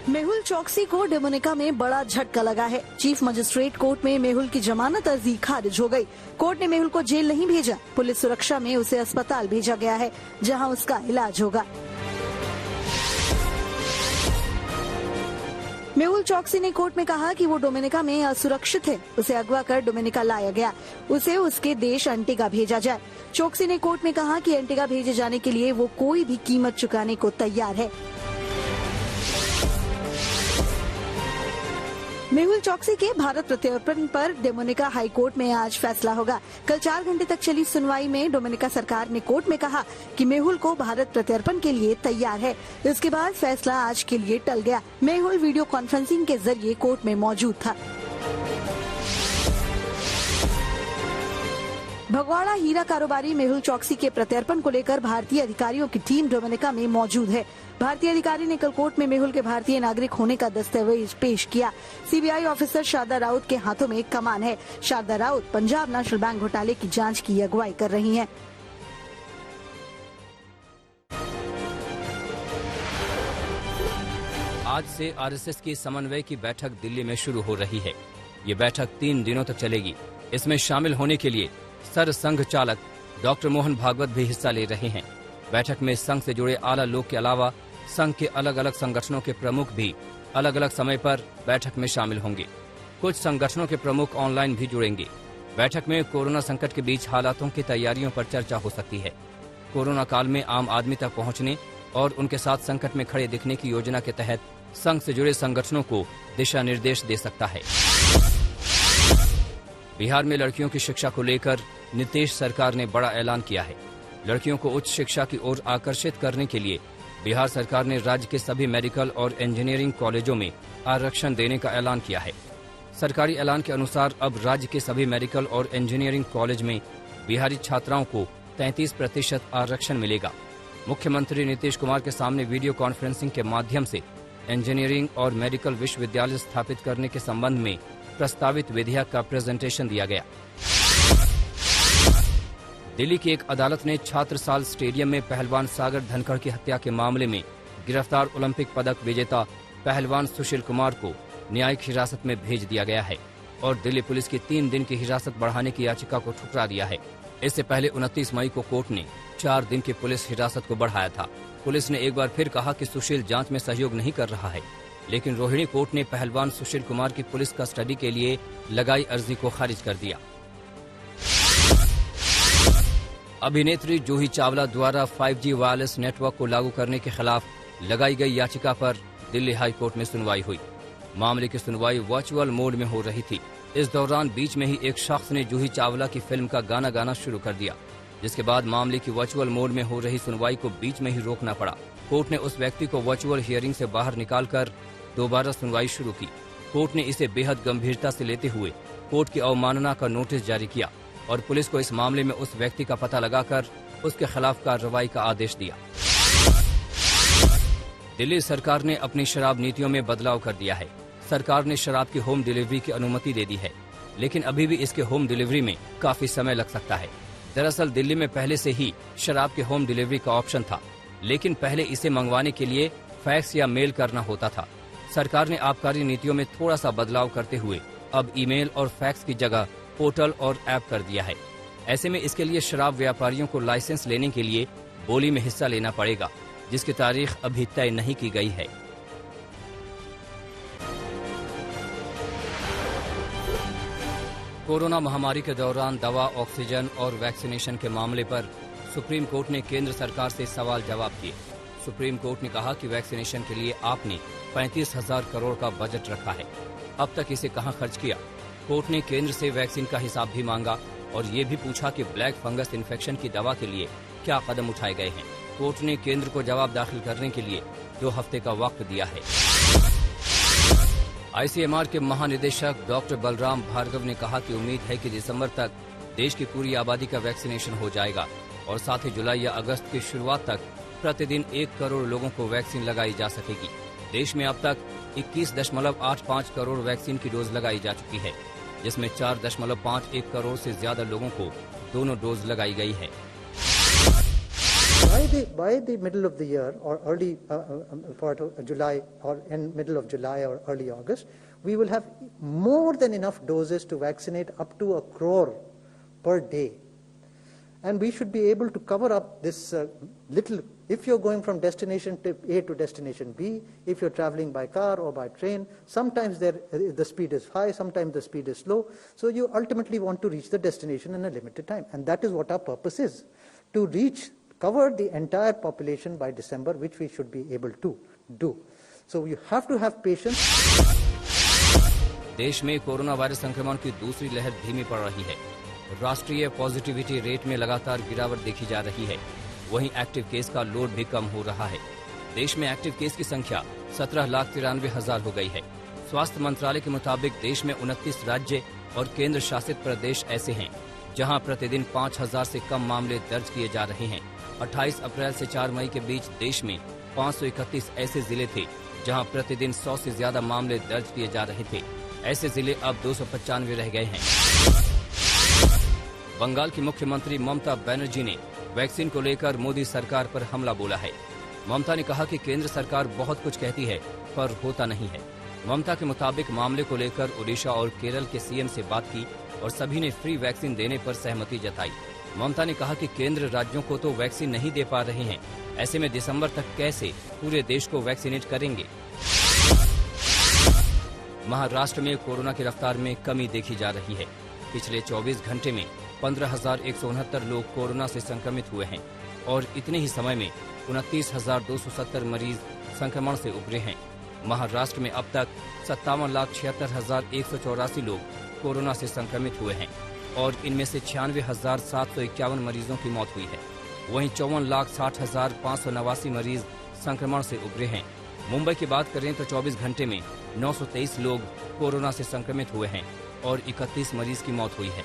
मेहुल चौकसी को डोमिनिका में बड़ा झटका लगा है। चीफ मजिस्ट्रेट कोर्ट में मेहुल की जमानत अर्जी खारिज हो गई। कोर्ट ने मेहुल को जेल नहीं भेजा, पुलिस सुरक्षा में उसे अस्पताल भेजा गया है, जहां उसका इलाज होगा। मेहुल चौकसी ने कोर्ट में कहा कि वो डोमिनिका में असुरक्षित है, उसे अगवा कर डोमिनिका लाया गया, उसे उसके देश एंटीगा भेजा जाए। चौकसी ने कोर्ट में कहा कि एंटीगा भेजे जाने के लिए वो कोई भी कीमत चुकाने को तैयार है। मेहुल चौकसी के भारत प्रत्यर्पण पर डोमिनिका हाई कोर्ट में आज फैसला होगा। कल 4 घंटे तक चली सुनवाई में डोमिनिका सरकार ने कोर्ट में कहा कि मेहुल को भारत प्रत्यर्पण के लिए तैयार है। इसके बाद फैसला आज के लिए टल गया। मेहुल वीडियो कॉन्फ्रेंसिंग के जरिए कोर्ट में मौजूद था। भगवाड़ा हीरा कारोबारी मेहुल चौकसी के प्रत्यर्पण को लेकर भारतीय अधिकारियों की टीम डोमिनिका में मौजूद है। भारतीय अधिकारी ने कल कोर्ट में मेहुल के भारतीय नागरिक होने का दस्तावेज पेश किया। सीबीआई ऑफिसर शारदा राउत के हाथों में कमान है। शारदा राउत पंजाब नेशनल बैंक घोटाले की जांच की अगुवाई कर रही हैं। आज से आरएसएस की समन्वय की बैठक दिल्ली में शुरू हो रही है। ये बैठक 3 दिनों तक चलेगी। इसमें शामिल होने के लिए सर संघ चालक डॉक्टर मोहन भागवत भी हिस्सा ले रहे हैं। बैठक में संघ से जुड़े आला लोग के अलावा संघ के अलग अलग संगठनों के प्रमुख भी अलग अलग समय पर बैठक में शामिल होंगे। कुछ संगठनों के प्रमुख ऑनलाइन भी जुड़ेंगे। बैठक में कोरोना संकट के बीच हालातों की तैयारियों पर चर्चा हो सकती है। कोरोना काल में आम आदमी तक पहुंचने और उनके साथ संकट में खड़े दिखने की योजना के तहत संघ से जुड़े संगठनों को दिशा निर्देश दे सकता है। बिहार में लड़कियों की शिक्षा को लेकर नीतीश सरकार ने बड़ा ऐलान किया है। लड़कियों को उच्च शिक्षा की ओर आकर्षित करने के लिए बिहार सरकार ने राज्य के सभी मेडिकल और इंजीनियरिंग कॉलेजों में आरक्षण देने का ऐलान किया है। सरकारी ऐलान के अनुसार अब राज्य के सभी मेडिकल और इंजीनियरिंग कॉलेज में बिहारी छात्राओं को 33% आरक्षण मिलेगा। मुख्यमंत्री नीतीश कुमार के सामने वीडियो कॉन्फ्रेंसिंग के माध्यम से इंजीनियरिंग और मेडिकल विश्वविद्यालय स्थापित करने के संबंध में प्रस्तावित विधेयक का प्रेजेंटेशन दिया गया। दिल्ली की एक अदालत ने छात्रसाल स्टेडियम में पहलवान सागर धनखड़ की हत्या के मामले में गिरफ्तार ओलंपिक पदक विजेता पहलवान सुशील कुमार को न्यायिक हिरासत में भेज दिया गया है और दिल्ली पुलिस की 3 दिन की हिरासत बढ़ाने की याचिका को ठुकरा दिया है। इससे पहले 29 मई को कोर्ट ने 4 दिन की पुलिस हिरासत को बढ़ाया था। पुलिस ने एक बार फिर कहा कि सुशील जांच में सहयोग नहीं कर रहा है, लेकिन रोहिणी कोर्ट ने पहलवान सुशील कुमार की पुलिस कस्टडी के लिए लगाई अर्जी को खारिज कर दिया। अभिनेत्री जूही चावला द्वारा 5G वायरलेस नेटवर्क को लागू करने के खिलाफ लगाई गई याचिका पर दिल्ली हाई कोर्ट में सुनवाई हुई। मामले की सुनवाई वर्चुअल मोड में हो रही थी। इस दौरान बीच में ही एक शख्स ने जूही चावला की फिल्म का गाना गाना शुरू कर दिया, जिसके बाद मामले की वर्चुअल मोड में हो रही सुनवाई को बीच में ही रोकना पड़ा। कोर्ट ने उस व्यक्ति को वर्चुअल हियरिंग से बाहर निकालकर दोबारा सुनवाई शुरू की। कोर्ट ने इसे बेहद गंभीरता से लेते हुए कोर्ट की अवमानना का नोटिस जारी किया और पुलिस को इस मामले में उस व्यक्ति का पता लगाकर उसके खिलाफ कार्रवाई का आदेश दिया। दिल्ली सरकार ने अपनी शराब नीतियों में बदलाव कर दिया है। सरकार ने शराब की होम डिलीवरी की अनुमति दे दी है, लेकिन अभी भी इसके होम डिलीवरी में काफी समय लग सकता है। दरअसल दिल्ली में पहले से ही शराब के होम डिलीवरी का ऑप्शन था, लेकिन पहले इसे मंगवाने के लिए फैक्स या मेल करना होता था। सरकार ने आबकारी नीतियों में थोड़ा सा बदलाव करते हुए अब ईमेल और फैक्स की जगह पोर्टल और ऐप कर दिया है। ऐसे में इसके लिए शराब व्यापारियों को लाइसेंस लेने के लिए बोली में हिस्सा लेना पड़ेगा, जिसकी तारीख अभी तय नहीं की गई है। कोरोना महामारी के दौरान दवा, ऑक्सीजन और वैक्सीनेशन के मामले पर सुप्रीम कोर्ट ने केंद्र सरकार से सवाल जवाब किए। सुप्रीम कोर्ट ने कहा कि वैक्सीनेशन के लिए आपने 35,000 करोड़ का बजट रखा है, अब तक इसे कहां खर्च किया। कोर्ट ने केंद्र से वैक्सीन का हिसाब भी मांगा और ये भी पूछा कि ब्लैक फंगस इन्फेक्शन की दवा के लिए क्या कदम उठाए गए हैं। कोर्ट ने केंद्र को जवाब दाखिल करने के लिए 2 हफ्ते का वक्त दिया है। आईसीएमआर के महानिदेशक डॉक्टर बलराम भार्गव ने कहा कि उम्मीद है कि दिसंबर तक देश की पूरी आबादी का वैक्सीनेशन हो जाएगा और साथ ही जुलाई या अगस्त की शुरुआत तक प्रतिदिन 1 करोड़ लोगों को वैक्सीन लगाई जा सकेगी। देश में अब तक 21.85 करोड़ वैक्सीन की डोज लगाई जा चुकी है, जिसमें 4.51 करोड़ से ज्यादा लोगों को दोनों डोज लगाई गई है। By the middle of the year or early part of July or in middle of July or early August, we will have more than enough doses to vaccinate up to 1 crore per day. And we should be able to cover up this little, if you're going from destination A to destination B, if you're traveling by car or by train, sometimes the speed is high, sometimes the speed is slow. So you ultimately want to reach the destination in a limited time. And that is what our purpose is, to cover the entire population by December, which we should be able to do. So you have to have patience. देश में corona virus संक्रमण की दूसरी लहर धीमी पड़ रही है। राष्ट्रीय पॉजिटिविटी रेट में लगातार गिरावट देखी जा रही है। वहीं एक्टिव केस का लोड भी कम हो रहा है। देश में एक्टिव केस की संख्या 17,93,000 हो गई है। स्वास्थ्य मंत्रालय के मुताबिक देश में 29 राज्य और केंद्र शासित प्रदेश ऐसे हैं जहां प्रतिदिन 5,000 से कम मामले दर्ज किए जा रहे हैं। 28 अप्रैल से 4 मई के बीच देश में 531 ऐसे जिले थे जहां प्रतिदिन 100 से ज्यादा मामले दर्ज किए जा रहे थे। ऐसे जिले अब 295 रह गए हैं। बंगाल की मुख्यमंत्री ममता बनर्जी ने वैक्सीन को लेकर मोदी सरकार पर हमला बोला है। ममता ने कहा कि केंद्र सरकार बहुत कुछ कहती है पर होता नहीं है। ममता के मुताबिक मामले को लेकर ओडिशा और केरल के सीएम से बात की और सभी ने फ्री वैक्सीन देने पर सहमति जताई। ममता ने कहा कि केंद्र राज्यों को तो वैक्सीन नहीं दे पा रहे हैं, ऐसे में दिसंबर तक कैसे पूरे देश को वैक्सीनेट करेंगे। महाराष्ट्र में कोरोना की रफ्तार में कमी देखी जा रही है। पिछले 24 घंटे में 15,169 लोग कोरोना से संक्रमित हुए हैं और इतने ही समय में 29,270 मरीज संक्रमण से उभरे हैं। महाराष्ट्र में अब तक 57,76,184 लोग कोरोना से संक्रमित हुए हैं और इनमें से 96,751 मरीजों की मौत हुई है। वहीं 54,60,589 मरीज संक्रमण से उभरे हैं। मुंबई की बात करें तो 24 घंटे में 923 लोग कोरोना से संक्रमित हुए हैं और 31 मरीज की मौत हुई है।